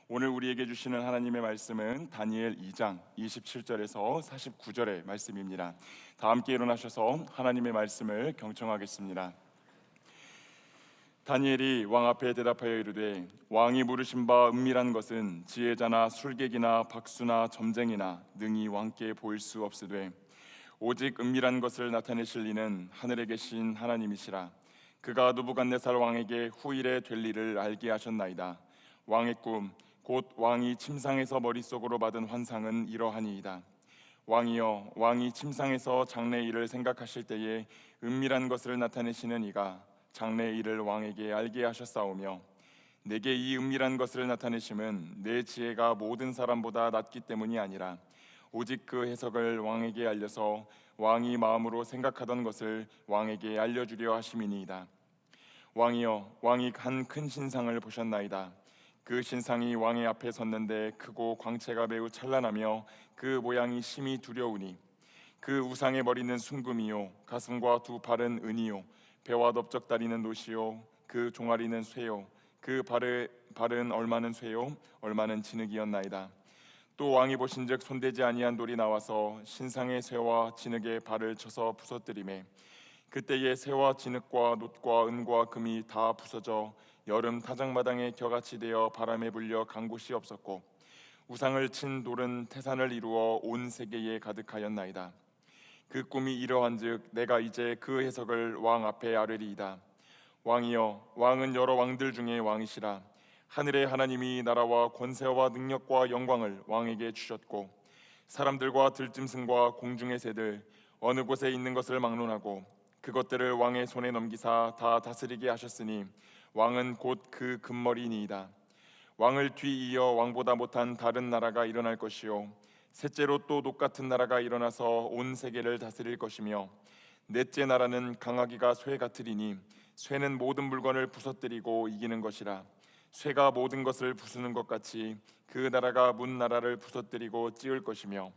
오늘 우리에게 주시는 하나님의 말씀은 다니엘 2장 27절에서 49절의 말씀입니다. 다 함께 일어나셔서 하나님의 말씀을 경청하겠습니다. 다니엘이 왕 앞에 대답하여 이르되, 왕이 물으신 바 은밀한 것은 지혜자나 술객이나 박수나 점쟁이나 능히 왕께 보일 수 없으되 오직 은밀한 것을 나타내실 이는 하늘에 계신 하나님이시라. 그가 느부갓네살 왕에게 후일에 될 일을 알게 하셨나이다. 왕의 꿈 곧 왕이 침상에서 머릿속으로 받은 환상은 이러하니이다. 왕이여, 왕이 침상에서 장래의 일을 생각하실 때에 은밀한 것을 나타내시는 이가 장래의 일을 왕에게 알게 하셨사오며, 내게 이 은밀한 것을 나타내심은 내 지혜가 모든 사람보다 낮기 때문이 아니라 오직 그 해석을 왕에게 알려서 왕이 마음으로 생각하던 것을 왕에게 알려주려 하심이니이다. 왕이여, 왕이 한 큰 신상을 보셨나이다. 그 신상이 왕의 앞에 섰는데 크고 광채가 매우 찬란하며 그 모양이 심히 두려우니, 그 우상의 머리는 순금이요 가슴과 두 팔은 은이요 배와 넓적다리는 노시요 그 종아리는 쇠요 그 발은 얼마는 쇠요 얼마는 진흙이었나이다. 또 왕이 보신즉 손대지 아니한 돌이 나와서 신상의 쇠와 진흙의 발을 쳐서 부서뜨리매, 그때에 쇠와 진흙과 놋과 은과 금이 다 부서져 여름 타작마당에 겨같이 되어 바람에 불려 간 곳이 없었고, 우상을 친 돌은 태산을 이루어 온 세계에 가득하였나이다. 그 꿈이 이러한즉 내가 이제 그 해석을 왕 앞에 아뢰리이다. 왕이여, 왕은 여러 왕들 중에 왕이시라. 하늘의 하나님이 나라와 권세와 능력과 영광을 왕에게 주셨고, 사람들과 들짐승과 공중의 새들 어느 곳에 있는 것을 막론하고 그것들을 왕의 손에 넘기사 다 다스리게 하셨으니 왕은 곧 그 금머리니이다. 왕을 뒤이어 왕보다 못한 다른 나라가 일어날 것이요 셋째로 또 똑같은 나라가 일어나서 온 세계를 다스릴 것이며, 넷째 나라는 강하기가 쇠 같으리니 쇠는 모든 물건을 부서뜨리고 이기는 것이라. 쇠가 모든 것을 부수는 것 같이 그 나라가 문 나라를 부서뜨리고 찌을 것이며,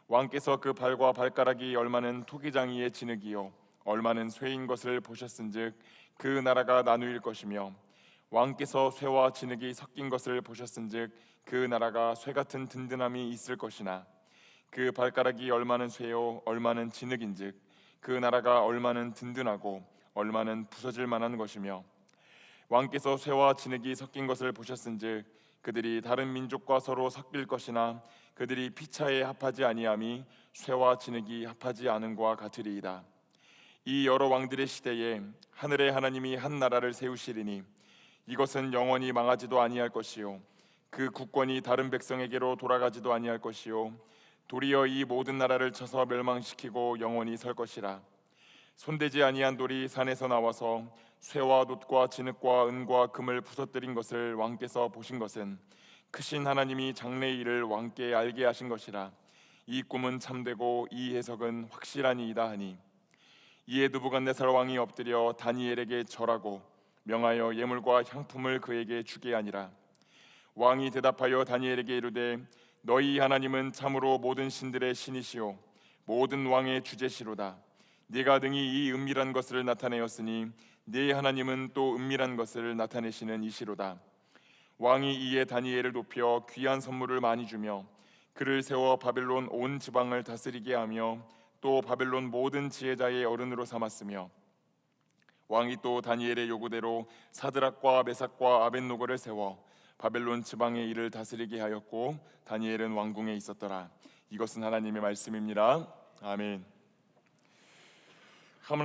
왕께서 그 발과 발가락이 얼마는 토기장이의 진흙이요 얼마는 쇠인 것을 보셨은즉 그 나라가 나누일 것이며, 왕께서 쇠와 진흙이 섞인 것을 보셨은즉 그 나라가 쇠 같은 든든함이 있을 것이나, 그 발가락이 얼마는 쇠요 얼마는 진흙인즉 그 나라가 얼마는 든든하고 얼마는 부서질 만한 것이며, 왕께서 쇠와 진흙이 섞인 것을 보셨은즉 그들이 다른 민족과 서로 섞일 것이나 그들이 피차에 합하지 아니함이 쇠와 진흙이 합하지 않음과 같으리이다. 이 여러 왕들의 시대에 하늘의 하나님이 한 나라를 세우시리니 이것은 영원히 망하지도 아니할 것이요 그 국권이 다른 백성에게로 돌아가지도 아니할 것이요 도리어 이 모든 나라를 쳐서 멸망시키고 영원히 설 것이라. 손대지 아니한 돌이 산에서 나와서 쇠와 놋과 진흙과 은과 금을 부서뜨린 것을 왕께서 보신 것은 크신 하나님이 장래의 일을 왕께 알게 하신 것이라. 이 꿈은 참되고 이 해석은 확실하니이다 하니, 이에 느부갓네살 왕이 엎드려 다니엘에게 절하고 명하여 예물과 향품을 그에게 주게 하니라. 왕이 대답하여 다니엘에게 이르되, 너희 하나님은 참으로 모든 신들의 신이시요 모든 왕의 주제시로다. 네가 능히 이 은밀한 것을 나타내었으니 네 하나님은 또 은밀한 것을 나타내시는 이시로다. 왕이 이에 다니엘을 높여 귀한 선물을 많이 주며 그를 세워 바벨론 온 지방을 다스리게 하며 또 바벨론 모든 지혜자의 어른으로 삼았으며, 왕이 또 다니엘의 요구대로 사드락과 메삭과 아벳노고를 세워 바벨론 지방의 일을 다스리게 하였고 다니엘은 왕궁에 있었더라. 이것은 하나님의 말씀입니다. 아멘.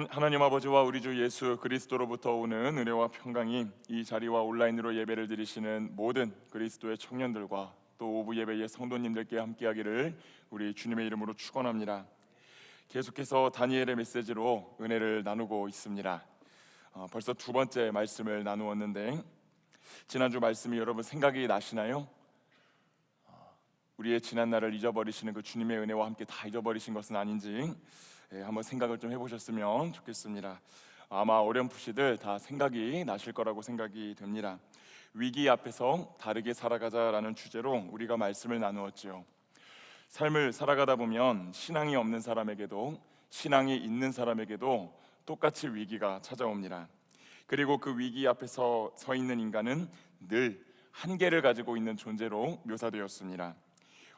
하나님 아버지와 우리 주 예수 그리스도로부터 오는 은혜와 평강이 이 자리와 온라인으로 예배를 드리시는 모든 그리스도의 청년들과 또 오부 예배의 성도님들께 함께하기를 우리 주님의 이름으로 축원합니다. 계속해서 다니엘의 메시지로 은혜를 나누고 있습니다. 벌써 두 번째 말씀을 나누었는데, 지난주 말씀이 여러분 생각이 나시나요? 우리의 지난 날을 잊어버리시는 그 주님의 은혜와 함께 다 잊어버리신 것은 아닌지 한번 생각을 좀 해보셨으면 좋겠습니다. 아마 어렴풋이들 다 생각이 나실 거라고 생각이 됩니다. 위기 앞에서 다르게 살아가자라는 주제로 우리가 말씀을 나누었죠. 삶을 살아가다 보면 신앙이 없는 사람에게도 신앙이 있는 사람에게도 똑같이 위기가 찾아옵니다. 그리고 그 위기 앞에서 서 있는 인간은 늘 한계를 가지고 있는 존재로 묘사되었습니다.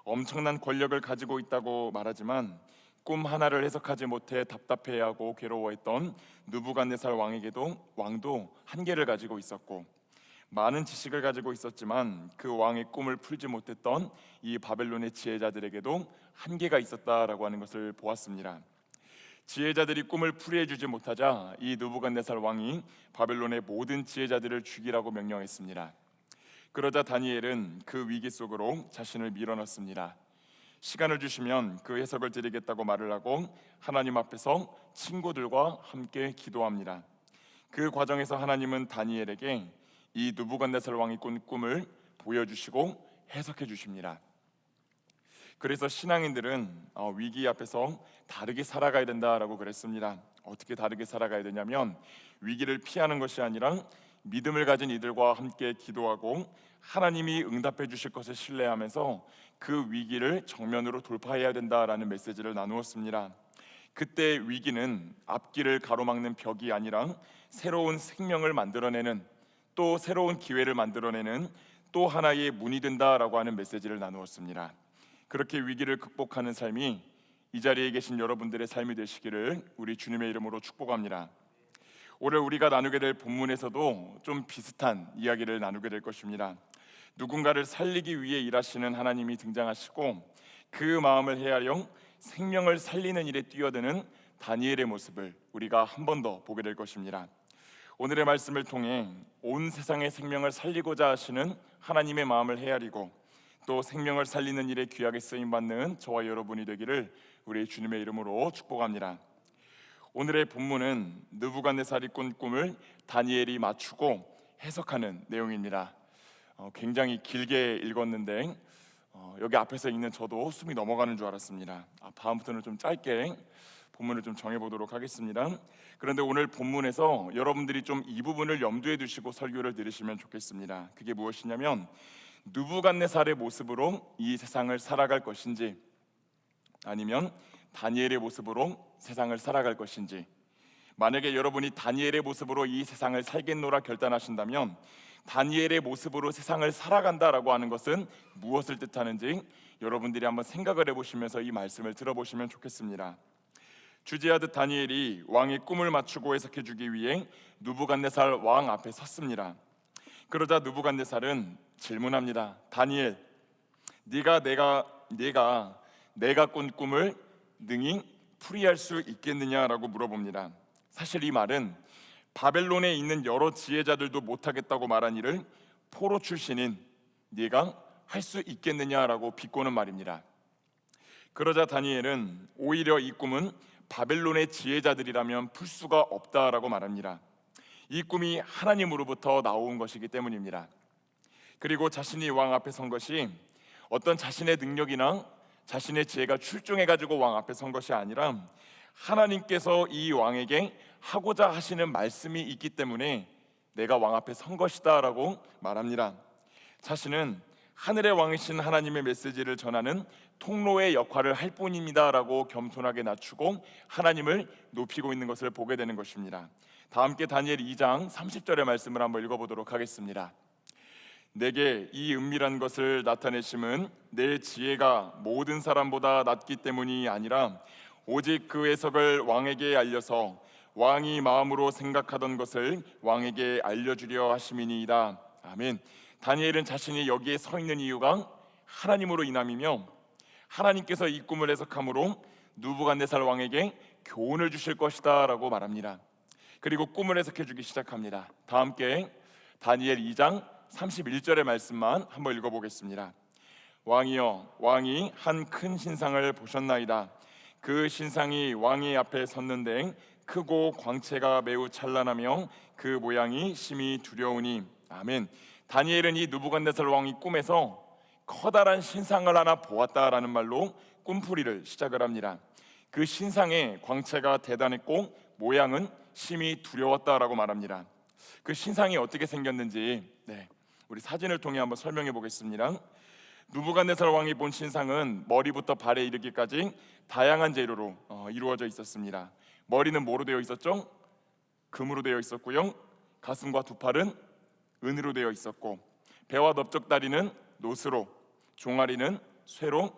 엄청난 권력을 가지고 있다고 말하지만 꿈 하나를 해석하지 못해 답답해하고 괴로워했던 느부갓네살 왕도 한계를 가지고 있었고, 많은 지식을 가지고 있었지만 그 왕의 꿈을 풀지 못했던 이 바벨론의 지혜자들에게도 한계가 있었다라고 하는 것을 보았습니다. 지혜자들이 꿈을 풀이해 주지 못하자 이 느부갓네살 왕이 바벨론의 모든 지혜자들을 죽이라고 명령했습니다. 그러자 다니엘은 그 위기 속으로 자신을 밀어넣습니다. 시간을 주시면 그 해석을 드리겠다고 말을 하고 하나님 앞에서 친구들과 함께 기도합니다. 그 과정에서 하나님은 다니엘에게 이 느부갓네살 왕이 꾼 꿈을 보여주시고 해석해 주십니다. 그래서 신앙인들은 위기 앞에서 다르게 살아가야 된다라고 그랬습니다. 어떻게 다르게 살아가야 되냐면 위기를 피하는 것이 아니라 믿음을 가진 이들과 함께 기도하고 하나님이 응답해 주실 것을 신뢰하면서 그 위기를 정면으로 돌파해야 된다라는 메시지를 나누었습니다. 그때 위기는 앞길을 가로막는 벽이 아니라 새로운 생명을 만들어내는, 또 새로운 기회를 만들어내는 또 하나의 문이 된다라고 하는 메시지를 나누었습니다. 그렇게 위기를 극복하는 삶이 이 자리에 계신 여러분들의 삶이 되시기를 우리 주님의 이름으로 축복합니다. 오늘 우리가 나누게 될 본문에서도 좀 비슷한 이야기를 나누게 될 것입니다. 누군가를 살리기 위해 일하시는 하나님이 등장하시고 그 마음을 헤아려 생명을 살리는 일에 뛰어드는 다니엘의 모습을 우리가 한 번 더 보게 될 것입니다. 오늘의 말씀을 통해 온 세상의 생명을 살리고자 하시는 하나님의 마음을 헤아리고 또 생명을 살리는 일에 귀하게 쓰임받는 저와 여러분이 되기를 우리 주님의 이름으로 축복합니다. 오늘의 본문은 느부갓네살이 꾼 꿈을 다니엘이 맞추고 해석하는 내용입니다. 굉장히 길게 읽었는데 여기 앞에서 읽는 저도 숨이 넘어가는 줄 알았습니다. 다음부터는 좀 짧게 본문을 좀 정해보도록 하겠습니다. 그런데 오늘 본문에서 여러분들이 좀 이 부분을 염두에 두시고 설교를 들으시면 좋겠습니다. 그게 무엇이냐면 느부갓네살의 모습으로 이 세상을 살아갈 것인지 아니면 다니엘의 모습으로 세상을 살아갈 것인지, 만약에 여러분이 다니엘의 모습으로 이 세상을 살겠노라 결단하신다면 다니엘의 모습으로 세상을 살아간다라고 하는 것은 무엇을 뜻하는지 여러분들이 한번 생각을 해보시면서 이 말씀을 들어보시면 좋겠습니다. 주지하듯 다니엘이 왕의 꿈을 맞추고 해석해주기 위해 느부갓네살 왕 앞에 섰습니다. 그러자 느부갓네살은 질문합니다. 다니엘, 내가 꾼 꿈을 능히 풀이할 수 있겠느냐라고 물어봅니다. 사실 이 말은 바벨론에 있는 여러 지혜자들도 못하겠다고 말한 일을 포로 출신인 네가 할 수 있겠느냐라고 비꼬는 말입니다. 그러자 다니엘은 오히려 이 꿈은 바벨론의 지혜자들이라면 풀 수가 없다라고 말합니다. 이 꿈이 하나님으로부터 나온 것이기 때문입니다. 그리고 자신이 왕 앞에 선 것이 어떤 자신의 능력이나 자신의 지혜가 출중해가지고 왕 앞에 선 것이 아니라 하나님께서 이 왕에게 하고자 하시는 말씀이 있기 때문에 내가 왕 앞에 선 것이다 라고 말합니다. 자신은 하늘의 왕이신 하나님의 메시지를 전하는 통로의 역할을 할 뿐입니다 라고 겸손하게 낮추고 하나님을 높이고 있는 것을 보게 되는 것입니다. 다 함께 다니엘 2장 30절의 말씀을 한번 읽어보도록 하겠습니다. 내게 이 은밀한 것을 나타내심은 내 지혜가 모든 사람보다 낫기 때문이 아니라 오직 그 해석을 왕에게 알려서 왕이 마음으로 생각하던 것을 왕에게 알려주려 하심이니이다. 아멘. 다니엘은 자신이 여기에 서 있는 이유가 하나님으로 인함이며 하나님께서 이 꿈을 해석함으로 느부갓네살 왕에게 교훈을 주실 것이다 라고 말합니다. 그리고 꿈을 해석해 주기 시작합니다. 다 함께 다니엘 2장 31절의 말씀만 한번 읽어보겠습니다. 왕이여, 왕이 한 큰 신상을 보셨나이다. 그 신상이 왕의 앞에 섰는데 크고 광채가 매우 찬란하며 그 모양이 심히 두려우니. 아멘. 다니엘은 이 느부갓네살 왕이 꿈에서 커다란 신상을 하나 보았다라는 말로 꿈풀이를 시작을 합니다. 그 신상의 광채가 대단했고 모양은 심히 두려웠다라고 말합니다. 그 신상이 어떻게 생겼는지 우리 사진을 통해 한번 설명해 보겠습니다. 느부갓네살 왕이 본 신상은 머리부터 발에 이르기까지 다양한 재료로 이루어져 있었습니다. 머리는 뭐로 되어 있었죠? 금으로 되어 있었고요. 가슴과 두 팔은 은으로 되어 있었고 배와 넓적다리는 노스로, 종아리는 쇠로,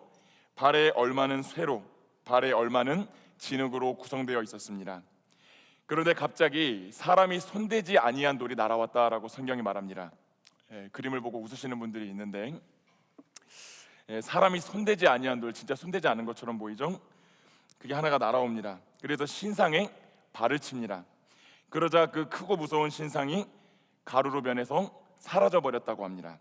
발의 얼마는 쇠로, 발의 얼마는 진흙으로 구성되어 있었습니다. 그런데 갑자기 사람이 손대지 아니한 돌이 날아왔다라고 성경이 말합니다. 그림을 보고 웃으시는 분들이 있는데, 사람이 손대지 아니한 돌, 진짜 손대지 않은 것처럼 보이죠? 그게 하나가 날아옵니다. 그래서 신상에 발을 칩니다. 그러자 그 크고 무서운 신상이 가루로 변해서 사라져 버렸다고 합니다.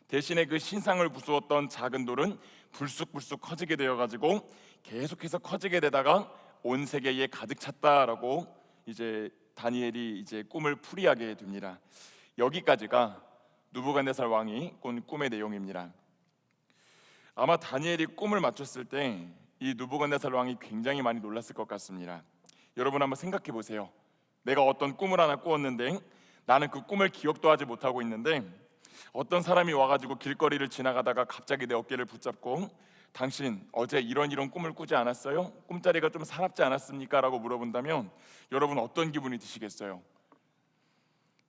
대신에 그 신상을 부수었던 작은 돌은 불쑥불쑥 커지게 되어가지고 계속해서 커지게 되다가 온 세계에 가득 찼다라고 이제 다니엘이 이제 꿈을 풀이하게 됩니다. 여기까지가 느부갓네살 왕이 꾼 꿈의 내용입니다. 아마 다니엘이 꿈을 맞췄을 때 이 느부갓네살 왕이 굉장히 많이 놀랐을 것 같습니다. 여러분 한번 생각해 보세요. 내가 어떤 꿈을 하나 꾸었는데 나는 그 꿈을 기억도 하지 못하고 있는데 어떤 사람이 와가지고 길거리를 지나가다가 갑자기 내 어깨를 붙잡고 당신 어제 이런 꿈을 꾸지 않았어요? 꿈자리가 좀 사납지 않았습니까? 라고 물어본다면 여러분 어떤 기분이 드시겠어요?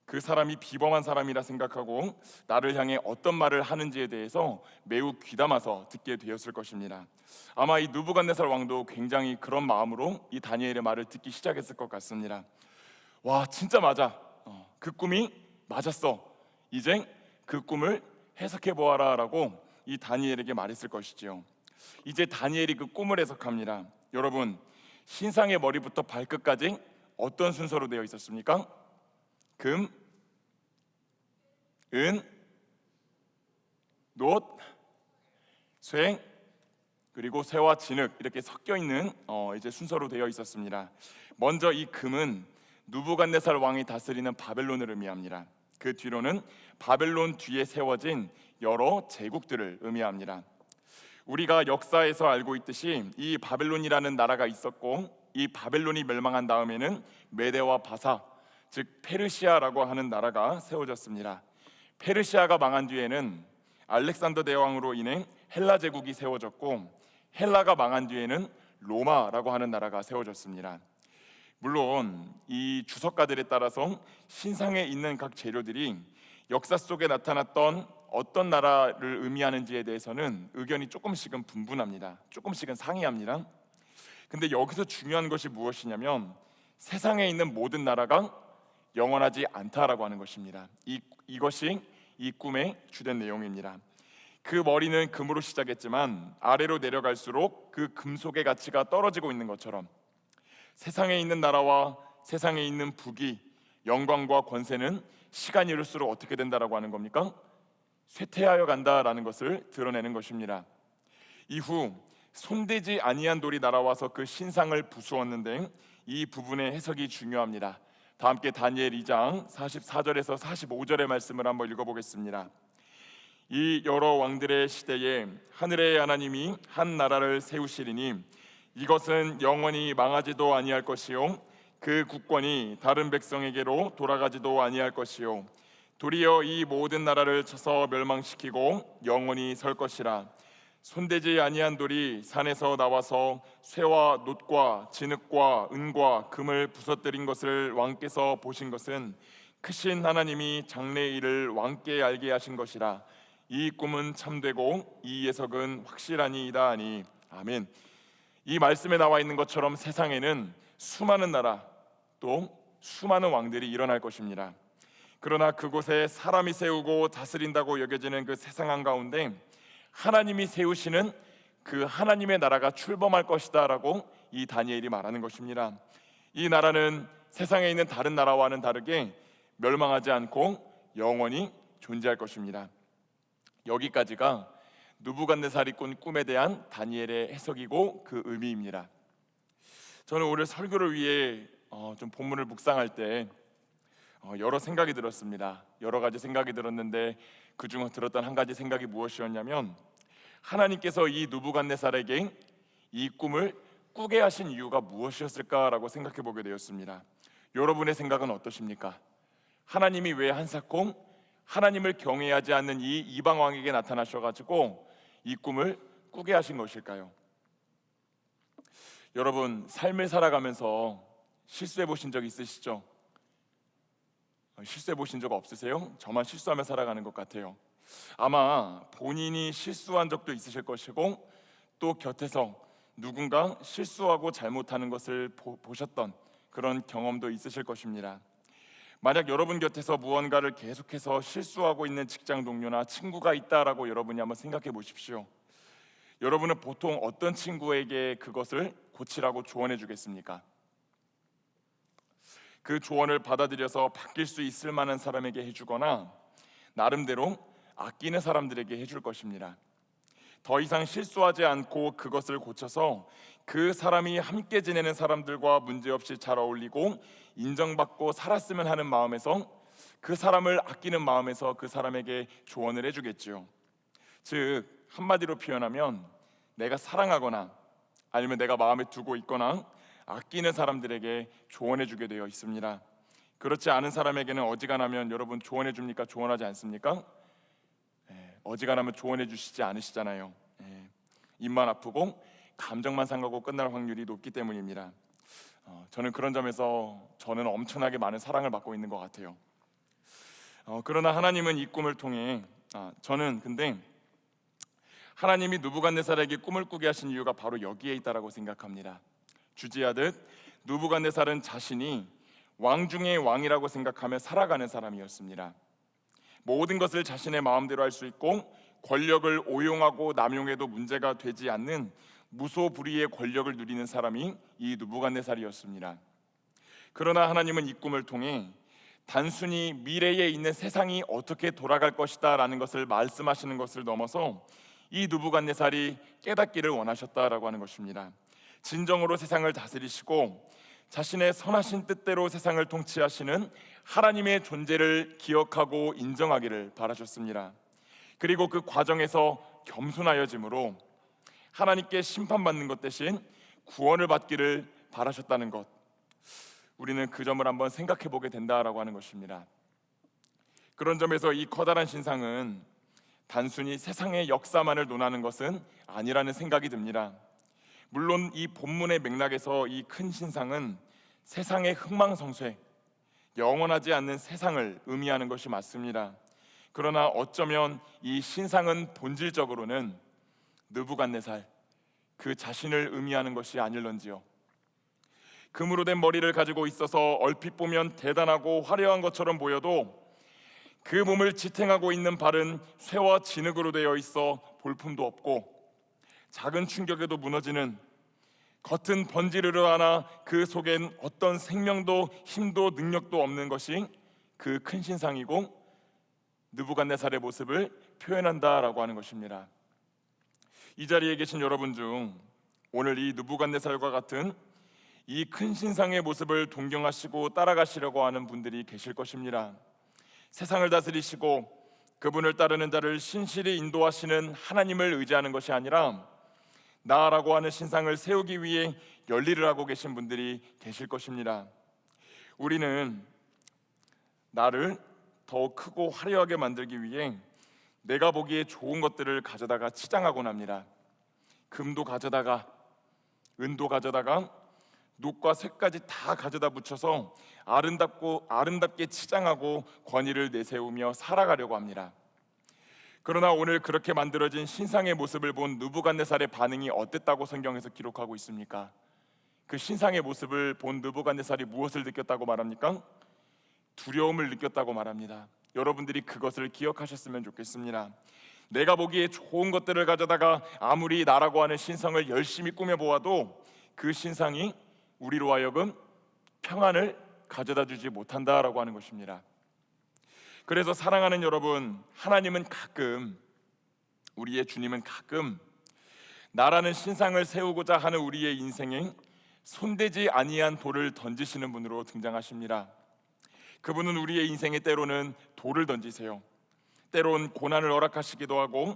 그 사람이 비범한 사람이라 생각하고 나를 향해 어떤 말을 하는지에 대해서 매우 귀담아서 듣게 되었을 것입니다. 아마 이 느부갓네살 왕도 굉장히 그런 마음으로 이 다니엘의 말을 듣기 시작했을 것 같습니다. 와, 진짜 맞아. 그 꿈이 맞았어. 이제 그 꿈을 해석해 보아라 라고 이 다니엘에게 말했을 것이지요. 이제 다니엘이 그 꿈을 해석합니다. 여러분, 신상의 머리부터 발끝까지 어떤 순서로 되어 있었습니까? 금, 은, 놋, 쇠, 그리고 쇠와 진흙 이렇게 섞여 있는 이제 순서로 되어 있었습니다. 먼저 이 금은 느부갓네살 왕이 다스리는 바벨론을 의미합니다. 그 뒤로는 바벨론 뒤에 세워진 여러 제국들을 의미합니다. 우리가 역사에서 알고 있듯이 이 바벨론이라는 나라가 있었고 이 바벨론이 멸망한 다음에는 메데와 바사, 즉 페르시아라고 하는 나라가 세워졌습니다. 페르시아가 망한 뒤에는 알렉산더 대왕으로 인해 헬라 제국이 세워졌고 헬라가 망한 뒤에는 로마라고 하는 나라가 세워졌습니다. 물론 이 주석가들에 따라서 신상에 있는 각 재료들이 역사 속에 나타났던 어떤 나라를 의미하는지에 대해서는 의견이 조금씩은 분분합니다. 조금씩은 상이합니다. 근데 여기서 중요한 것이 무엇이냐면 세상에 있는 모든 나라가 영원하지 않다라고 하는 것입니다. 이것이 이 꿈의 주된 내용입니다. 그 머리는 금으로 시작했지만 아래로 내려갈수록 그 금속의 가치가 떨어지고 있는 것처럼 세상에 있는 나라와 세상에 있는 부귀, 영광과 권세는 시간이 흐를수록 어떻게 된다라고 하는 겁니까? 쇠퇴하여 간다라는 것을 드러내는 것입니다. 이후 손대지 아니한 돌이 날아와서 그 신상을 부수었는데 이 부분의 해석이 중요합니다. 다 함께 다니엘 2장 44절에서 45절의 말씀을 한번 읽어보겠습니다. 이 여러 왕들의 시대에 하늘의 하나님이 한 나라를 세우시리니 이것은 영원히 망하지도 아니할 것이요 그 국권이 다른 백성에게로 돌아가지도 아니할 것이요 도리어 이 모든 나라를 쳐서 멸망시키고 영원히 설 것이라. 손대지 아니한 돌이 산에서 나와서 쇠와 놋과 진흙과 은과 금을 부서뜨린 것을 왕께서 보신 것은 크신 하나님이 장래의 일을 왕께 알게 하신 것이라. 이 꿈은 참되고 이 예석은 확실하니이다 하니. 아멘. 이 말씀에 나와 있는 것처럼 세상에는 수많은 나라 또 수많은 왕들이 일어날 것입니다. 그러나 그곳에 사람이 세우고 다스린다고 여겨지는 그 세상 한가운데 하나님이 세우시는 그 하나님의 나라가 출범할 것이다 라고 이 다니엘이 말하는 것입니다. 이 나라는 세상에 있는 다른 나라와는 다르게 멸망하지 않고 영원히 존재할 것입니다. 여기까지가 느부갓네살이 꾼 꿈에 대한 다니엘의 해석이고 그 의미입니다. 저는 오늘 설교를 위해 좀 본문을 묵상할 때 여러 생각이 들었습니다. 여러 가지 생각이 들었는데 그중 들었던 한 가지 생각이 무엇이었냐면 하나님께서 이 느부갓네살에게 이 꿈을 꾸게 하신 이유가 무엇이었을까라고 생각해 보게 되었습니다. 여러분의 생각은 어떠십니까? 하나님이 왜 한사코 하나님을 경외하지 않는 이 이방 왕에게 나타나셔가지고 이 꿈을 꾸게 하신 것일까요? 여러분 삶을 살아가면서 실수해 보신 적 있으시죠? 실수해 보신 적 없으세요? 저만 실수하며 살아가는 것 같아요. 아마 본인이 실수한 적도 있으실 것이고 또 곁에서 누군가 실수하고 잘못하는 것을 보셨던 그런 경험도 있으실 것입니다. 만약 여러분 곁에서 무언가를 계속해서 실수하고 있는 직장 동료나 친구가 있다라고 여러분이 한번 생각해 보십시오. 여러분은 보통 어떤 친구에게 그것을 고치라고 조언해 주겠습니까? 그 조언을 받아들여서 바뀔 수 있을 만한 사람에게 해주거나 나름대로 아끼는 사람들에게 해줄 것입니다. 더 이상 실수하지 않고 그것을 고쳐서 그 사람이 함께 지내는 사람들과 문제없이 잘 어울리고 인정받고 살았으면 하는 마음에서, 그 사람을 아끼는 마음에서 그 사람에게 조언을 해주겠지요. 즉 한마디로 표현하면 내가 사랑하거나 아니면 내가 마음에 두고 있거나 아끼는 사람들에게 조언해 주게 되어 있습니다. 그렇지 않은 사람에게는 어지간하면 여러분 조언해 줍니까? 조언하지 않습니까? 어지간하면 조언해 주시지 않으시잖아요. 입만 아프고 감정만 상하고 끝날 확률이 높기 때문입니다. 저는 그런 점에서 저는 엄청나게 많은 사랑을 받고 있는 것 같아요. 그러나 하나님은 이 꿈을 통해 저는 근데 하나님이 느부갓네살에게 꿈을 꾸게 하신 이유가 바로 여기에 있다라고 생각합니다. 주지하듯 느부갓네살은 자신이 왕 중의 왕이라고 생각하며 살아가는 사람이었습니다. 모든 것을 자신의 마음대로 할 수 있고 권력을 오용하고 남용해도 문제가 되지 않는 무소불위의 권력을 누리는 사람이 이 느부갓네살이었습니다. 그러나 하나님은 이 꿈을 통해 단순히 미래에 있는 세상이 어떻게 돌아갈 것이다 라는 것을 말씀하시는 것을 넘어서 이 느부갓네살이 깨닫기를 원하셨다라고 하는 것입니다. 진정으로 세상을 다스리시고 자신의 선하신 뜻대로 세상을 통치하시는 하나님의 존재를 기억하고 인정하기를 바라셨습니다. 그리고 그 과정에서 겸손하여짐으로 하나님께 심판받는 것 대신 구원을 받기를 바라셨다는 것, 우리는 그 점을 한번 생각해 보게 된다라고 하는 것입니다. 그런 점에서 이 커다란 신상은 단순히 세상의 역사만을 논하는 것은 아니라는 생각이 듭니다. 물론 이 본문의 맥락에서 이 큰 신상은 세상의 흥망성쇠, 영원하지 않는 세상을 의미하는 것이 맞습니다. 그러나 어쩌면 이 신상은 본질적으로는 느부갓네살 그 자신을 의미하는 것이 아닐런지요. 금으로 된 머리를 가지고 있어서 얼핏 보면 대단하고 화려한 것처럼 보여도 그 몸을 지탱하고 있는 발은 쇠와 진흙으로 되어 있어 볼품도 없고 작은 충격에도 무너지는, 겉은 번지르르 하나 그 속엔 어떤 생명도 힘도 능력도 없는 것이 그 큰 신상이고 느부갓네살의 모습을 표현한다라고 하는 것입니다. 이 자리에 계신 여러분 중 오늘 이 느부갓네살과 같은 이 큰 신상의 모습을 동경하시고 따라가시려고 하는 분들이 계실 것입니다. 세상을 다스리시고 그분을 따르는 자를 신실히 인도하시는 하나님을 의지하는 것이 아니라 나라고 하는 신상을 세우기 위해 열일을 하고 계신 분들이 계실 것입니다. 우리는 나를 더 크고 화려하게 만들기 위해 내가 보기에 좋은 것들을 가져다가 치장하곤 합니다. 금도 가져다가, 은도 가져다가, 녹과 쇠까지 다 가져다 붙여서 아름답게 치장하고 권위를 내세우며 살아가려고 합니다. 그러나 오늘 그렇게 만들어진 신상의 모습을 본 느부갓네살의 반응이 어땠다고 성경에서 기록하고 있습니까? 그 신상의 모습을 본 느부갓네살이 무엇을 느꼈다고 말합니까? 두려움을 느꼈다고 말합니다. 여러분들이 그것을 기억하셨으면 좋겠습니다. 내가 보기에 좋은 것들을 가져다가 아무리 나라고 하는 신상을 열심히 꾸며보아도 그 신상이 우리로 하여금 평안을 가져다 주지 못한다라고 하는 것입니다. 그래서 사랑하는 여러분, 하나님은 가끔, 우리의 주님은 가끔 나라는 신상을 세우고자 하는 우리의 인생에 손대지 아니한 돌을 던지시는 분으로 등장하십니다. 그분은 우리의 인생에 때로는 돌을 던지세요. 때론 고난을 허락하시기도 하고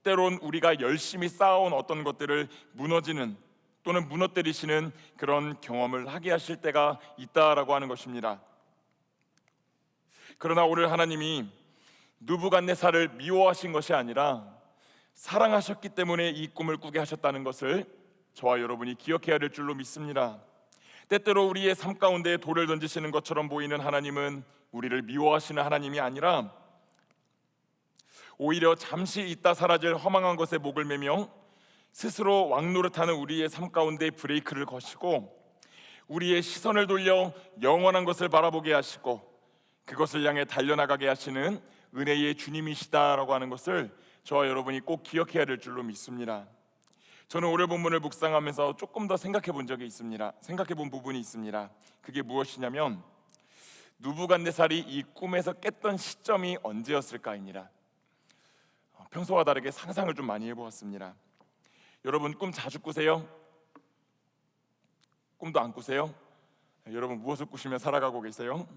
때론 우리가 열심히 쌓아온 어떤 것들을 무너지는 또는 무너뜨리시는 그런 경험을 하게 하실 때가 있다라고 하는 것입니다. 그러나 오늘 하나님이 느부갓네살을 미워하신 것이 아니라 사랑하셨기 때문에 이 꿈을 꾸게 하셨다는 것을 저와 여러분이 기억해야 될 줄로 믿습니다. 때때로 우리의 삶 가운데 돌을 던지시는 것처럼 보이는 하나님은 우리를 미워하시는 하나님이 아니라 오히려 잠시 있다 사라질 허망한 것에 목을 매며 스스로 왕노릇하는 우리의 삶 가운데 브레이크를 거시고 우리의 시선을 돌려 영원한 것을 바라보게 하시고 그것을 향해 달려나가게 하시는 은혜의 주님이시다라고 하는 것을 저와 여러분이 꼭 기억해야 될 줄로 믿습니다. 저는 오늘 본문을 묵상하면서 조금 더 생각해 본 부분이 있습니다. 그게 무엇이냐면 느부갓네살이 이 꿈에서 깼던 시점이 언제였을까입니다. 평소와 다르게 상상을 좀 많이 해보았습니다. 여러분 꿈 자주 꾸세요? 꿈도 안 꾸세요? 여러분 무엇을 꾸시며 살아가고 계세요?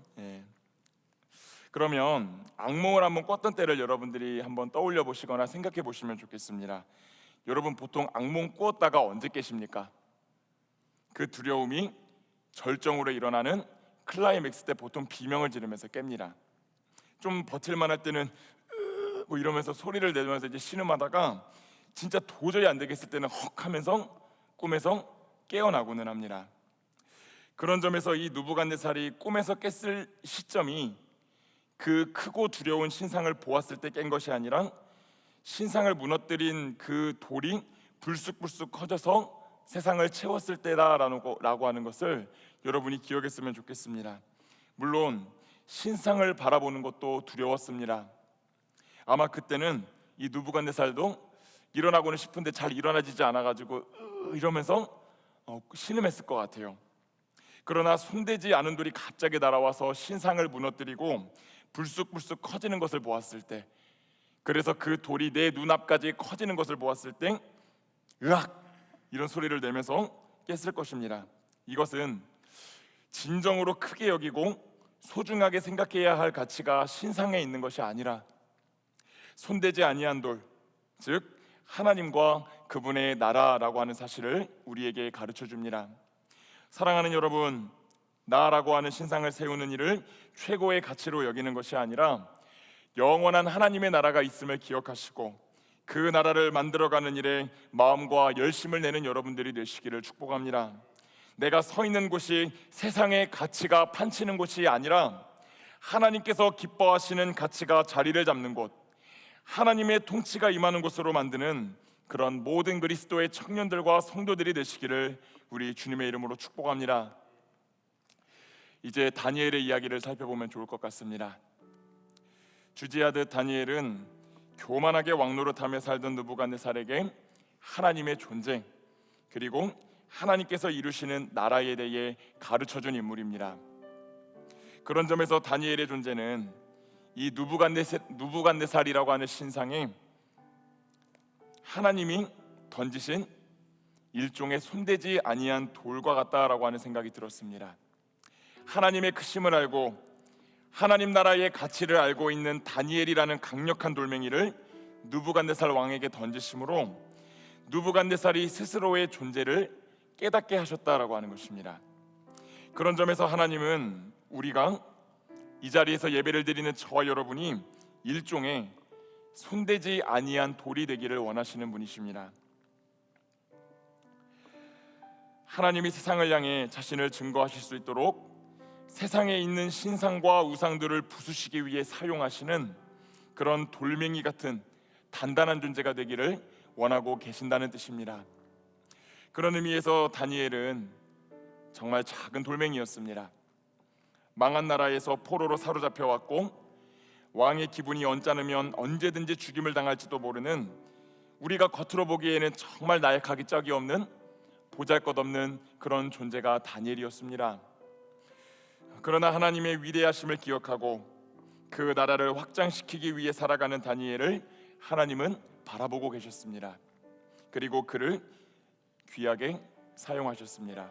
그러면 악몽을 한번 꿨던 때를 여러분들이 한번 떠올려 보시거나 생각해 보시면 좋겠습니다. 여러분 보통 악몽 꾸었다가 언제 깨십니까? 그 두려움이 절정으로 일어나는 클라이맥스 때 보통 비명을 지르면서 깹니다. 좀 버틸만 할 때는 뭐 이러면서 소리를 내면서 이제 신음하다가 진짜 도저히 안 되겠을 때는 헉 하면서 꿈에서 깨어나고는 합니다. 그런 점에서 이 느부갓네살이 꿈에서 깼을 시점이 그 크고 두려운 신상을 보았을 때 깬 것이 아니라 신상을 무너뜨린 그 돌이 불쑥불쑥 커져서 세상을 채웠을 때다라고 하는 것을 여러분이 기억했으면 좋겠습니다. 물론 신상을 바라보는 것도 두려웠습니다. 아마 그때는 이 느부갓네살도 일어나고는 싶은데 잘 일어나지지 않아가지고 이러면서 신음했을 것 같아요. 그러나 손대지 않은 돌이 갑자기 날아와서 신상을 무너뜨리고 불쑥불쑥 커지는 것을 보았을 때, 그래서 그 돌이 내 눈앞까지 커지는 것을 보았을 때 으악! 이런 소리를 내면서 깼을 것입니다. 이것은 진정으로 크게 여기고 소중하게 생각해야 할 가치가 신상에 있는 것이 아니라 손대지 아니한 돌, 즉 하나님과 그분의 나라라고 하는 사실을 우리에게 가르쳐 줍니다. 사랑하는 여러분, 나라고 하는 신상을 세우는 일을 최고의 가치로 여기는 것이 아니라 영원한 하나님의 나라가 있음을 기억하시고 그 나라를 만들어가는 일에 마음과 열심을 내는 여러분들이 되시기를 축복합니다. 내가 서 있는 곳이 세상의 가치가 판치는 곳이 아니라 하나님께서 기뻐하시는 가치가 자리를 잡는 곳, 하나님의 통치가 임하는 곳으로 만드는 그런 모든 그리스도의 청년들과 성도들이 되시기를 우리 주님의 이름으로 축복합니다. 이제 다니엘의 이야기를 살펴보면 좋을 것 같습니다. 주지하듯 다니엘은 교만하게 왕노릇하며 살던 느부갓네살에게 하나님의 존재 그리고 하나님께서 이루시는 나라에 대해 가르쳐준 인물입니다. 그런 점에서 다니엘의 존재는 이 느부갓네살이라고 하는 신상에 하나님이 던지신 일종의 손대지 아니한 돌과 같다라고 하는 생각이 들었습니다. 하나님의 크심을 알고 하나님 나라의 가치를 알고 있는 다니엘이라는 강력한 돌멩이를 느부갓네살 왕에게 던지심으로 느부갓네살이 스스로의 존재를 깨닫게 하셨다라고 하는 것입니다. 그런 점에서 하나님은 우리가 이 자리에서 예배를 드리는 저와 여러분이 일종의 손대지 아니한 돌이 되기를 원하시는 분이십니다. 하나님이 세상을 향해 자신을 증거하실 수 있도록 세상에 있는 신상과 우상들을 부수시기 위해 사용하시는 그런 돌멩이 같은 단단한 존재가 되기를 원하고 계신다는 뜻입니다. 그런 의미에서 다니엘은 정말 작은 돌멩이였습니다. 망한 나라에서 포로로 사로잡혀 왔고 왕의 기분이 언짢으면 언제든지 죽임을 당할지도 모르는, 우리가 겉으로 보기에는 정말 나약하기 짝이 없는 보잘것없는 그런 존재가 다니엘이었습니다. 그러나 하나님의 위대하심을 기억하고 그 나라를 확장시키기 위해 살아가는 다니엘을 하나님은 바라보고 계셨습니다. 그리고 그를 귀하게 사용하셨습니다.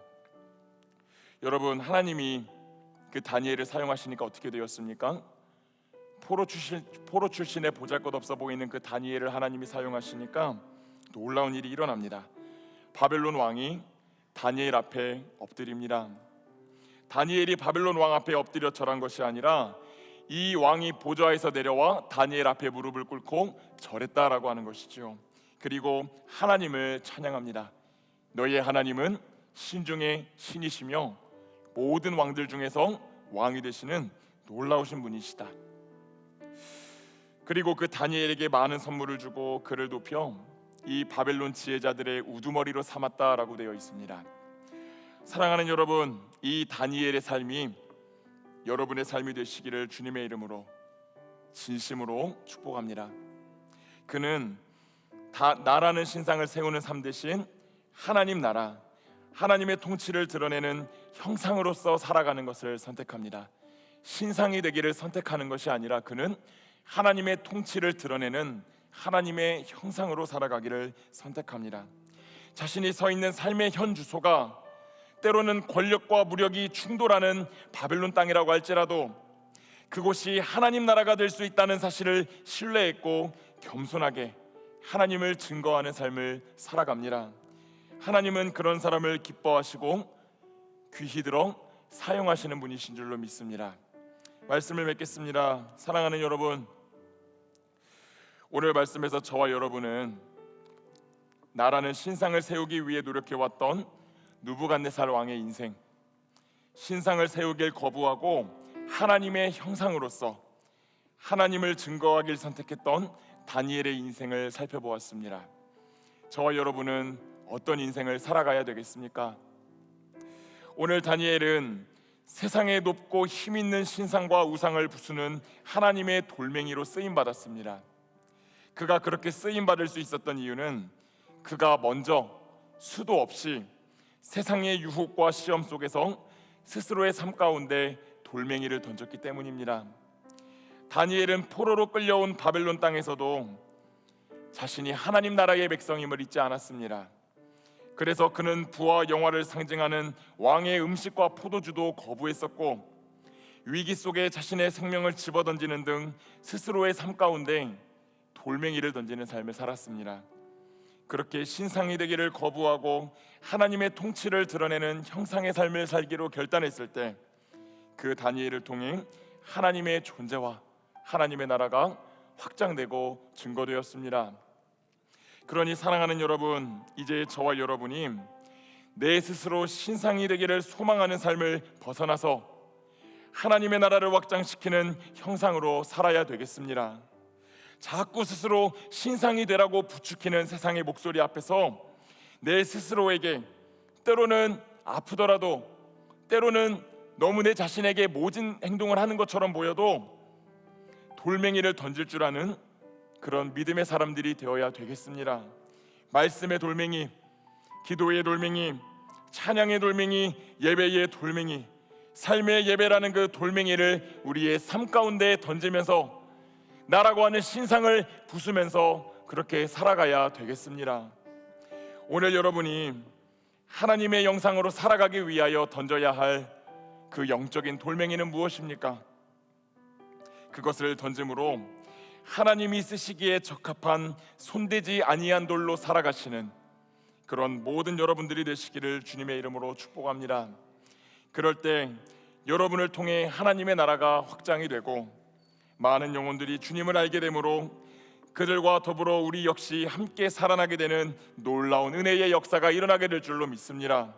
여러분, 하나님이 그 다니엘을 사용하시니까 어떻게 되었습니까? 포로 출신의 보잘것없어 보이는 그 다니엘을 하나님이 사용하시니까 놀라운 일이 일어납니다. 바벨론 왕이 다니엘 앞에 엎드립니다. 다니엘이 바벨론 왕 앞에 엎드려 절한 것이 아니라 이 왕이 보좌에서 내려와 다니엘 앞에 무릎을 꿇고 절했다라고 하는 것이죠. 그리고 하나님을 찬양합니다. 너희의 하나님은 신 중에 신이시며 모든 왕들 중에서 왕이 되시는 놀라우신 분이시다. 그리고 그 다니엘에게 많은 선물을 주고 그를 높여 이 바벨론 지혜자들의 우두머리로 삼았다라고 되어 있습니다. 사랑하는 여러분, 이 다니엘의 삶이 여러분의 삶이 되시기를 주님의 이름으로 진심으로 축복합니다. 그는 나라는 신상을 세우는 삶 대신 하나님 나라, 하나님의 통치를 드러내는 형상으로서 살아가는 것을 선택합니다. 신상이 되기를 선택하는 것이 아니라 그는 하나님의 통치를 드러내는 하나님의 형상으로 살아가기를 선택합니다. 자신이 서 있는 삶의 현 주소가 때로는 권력과 무력이 충돌하는 바벨론 땅이라고 할지라도 그곳이 하나님 나라가 될 수 있다는 사실을 신뢰했고 겸손하게 하나님을 증거하는 삶을 살아갑니다. 하나님은 그런 사람을 기뻐하시고 귀히 들어 사용하시는 분이신 줄로 믿습니다. 말씀을 맺겠습니다. 사랑하는 여러분, 오늘 말씀에서 저와 여러분은 나라는 신상을 세우기 위해 노력해왔던 느부갓네살 왕의 인생, 신상을 세우길 거부하고 하나님의 형상으로서 하나님을 증거하길 선택했던 다니엘의 인생을 살펴보았습니다. 저와 여러분은 어떤 인생을 살아가야 되겠습니까? 오늘 다니엘은 세상에 높고 힘있는 신상과 우상을 부수는 하나님의 돌멩이로 쓰임받았습니다. 그가 그렇게 쓰임받을 수 있었던 이유는 그가 먼저 수도 없이 세상의 유혹과 시험 속에서 스스로의 삶 가운데 돌멩이를 던졌기 때문입니다. 다니엘은 포로로 끌려온 바벨론 땅에서도 자신이 하나님 나라의 백성임을 잊지 않았습니다. 그래서 그는 부와 영화를 상징하는 왕의 음식과 포도주도 거부했었고 위기 속에 자신의 생명을 집어던지는 등 스스로의 삶 가운데 돌멩이를 던지는 삶을 살았습니다. 그렇게 신상이 되기를 거부하고 하나님의 통치를 드러내는 형상의 삶을 살기로 결단했을 때 그 다니엘을 통해 하나님의 존재와 하나님의 나라가 확장되고 증거되었습니다. 그러니 사랑하는 여러분, 이제 저와 여러분이 내 스스로 신상이 되기를 소망하는 삶을 벗어나서 하나님의 나라를 확장시키는 형상으로 살아야 되겠습니다. 자꾸 스스로 신상이 되라고 부추기는 세상의 목소리 앞에서 내 스스로에게 때로는 아프더라도 때로는 너무 내 자신에게 모진 행동을 하는 것처럼 보여도 돌멩이를 던질 줄 아는 그런 믿음의 사람들이 되어야 되겠습니다. 말씀의 돌멩이, 기도의 돌멩이, 찬양의 돌멩이, 예배의 돌멩이, 삶의 예배라는 그 돌멩이를 우리의 삶 가운데 던지면서 나라고 하는 신상을 부수면서 그렇게 살아가야 되겠습니다. 오늘 여러분이 하나님의 영상으로 살아가기 위하여 던져야 할 그 영적인 돌멩이는 무엇입니까? 그것을 던짐으로 하나님이 쓰시기에 적합한 손대지 아니한 돌로 살아가시는 그런 모든 여러분들이 되시기를 주님의 이름으로 축복합니다. 그럴 때 여러분을 통해 하나님의 나라가 확장이 되고 많은 영혼들이 주님을 알게 되므로 그들과 더불어 우리 역시 함께 살아나게 되는 놀라운 은혜의 역사가 일어나게 될 줄로 믿습니다.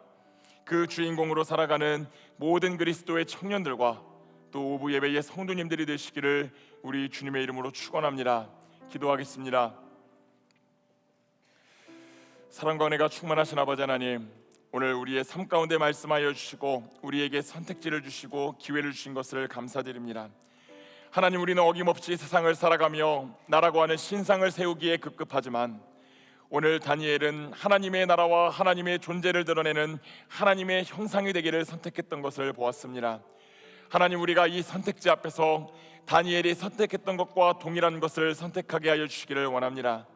그 주인공으로 살아가는 모든 그리스도의 청년들과 또 오부 예배의 성도님들이 되시기를 우리 주님의 이름으로 축원합니다. 기도하겠습니다. 사랑과 은혜가 충만하신 아버지 하나님, 오늘 우리의 삶 가운데 말씀하여 주시고 우리에게 선택지를 주시고 기회를 주신 것을 감사드립니다. 하나님, 우리는 어김없이 세상을 살아가며 나라고 하는 신상을 세우기에 급급하지만 오늘 다니엘은 하나님의 나라와 하나님의 존재를 드러내는 하나님의 형상이 되기를 선택했던 것을 보았습니다. 하나님, 우리가 이 선택지 앞에서 다니엘이 선택했던 것과 동일한 것을 선택하게 하여 주시기를 원합니다.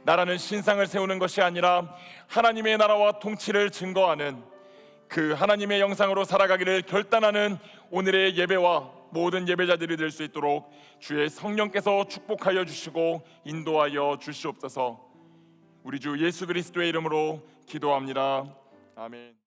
나라는 신상을 세우는 것이 아니라 하나님의 나라와 통치를 증거하는 그 하나님의 영상으로 살아가기를 결단하는 오늘의 예배와 모든 예배자들이 될 수 있도록 주의 성령께서 축복하여 주시고 인도하여 주시옵소서. 우리 주 예수 그리스도의 이름으로 기도합니다. 아멘.